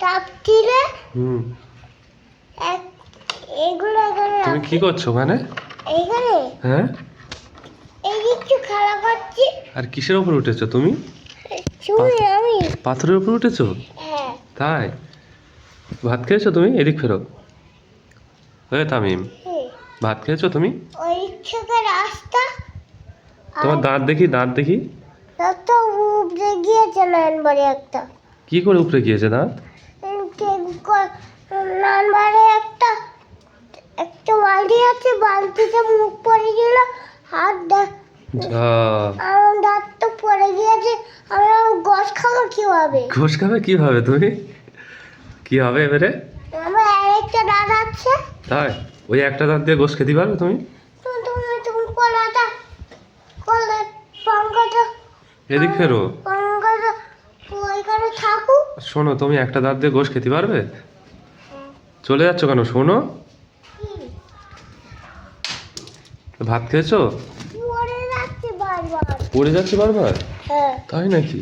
তাপ দিলে হুম এগুলো এখানে তুমি কি করছো ওখানে? এইখানে হ্যাঁ, এই একটু খেলা করছি। আর কিসের উপর উঠেছো তুমি? আমি পাথরের উপর উঠেছো? হ্যাঁ তাই? ভাত খেয়েছো তুমি? এদিক ফেরো। তামিম, ভাত খেয়েছো তুমি? ওই থেকে রাস্তা তোমার দাঁত দেখি, দাঁত দেখি। একটা উপরে গিয়েছে নানবাড়ি একটা কি করে উপরে গিয়েছে দাঁত? নানবাড়ি একটা একটা বালতি আছে, বালতিতে মুখ পড়ে গেল, হাত যা, আমার দাঁত তো পড়ে গিয়েছে। আমরা গোস খাবো কিভাবে? ঘোষ খাবে কিভাবে তুমি? কি হবে এবারে? আমার আরেকটা দাঁত আছে। তাই? ওই একটা দাঁত দিয়ে গোশ খেতে পারবে তুমি? তুমি কলাটা করলে পঙ্কজটা এদিক ফেরো। পঙ্কজটা ওইখানে থাকুক। শোনো, তুমি একটা দাঁত দিয়ে গোশ খেতে পারবে? চলে যাচ্ছ কেন? শোনো, ভাত খেয়েছো? পড়ে যাচ্ছে বারবার। পড়ে যাচ্ছে বারবার? হ্যাঁ তাই নাকি?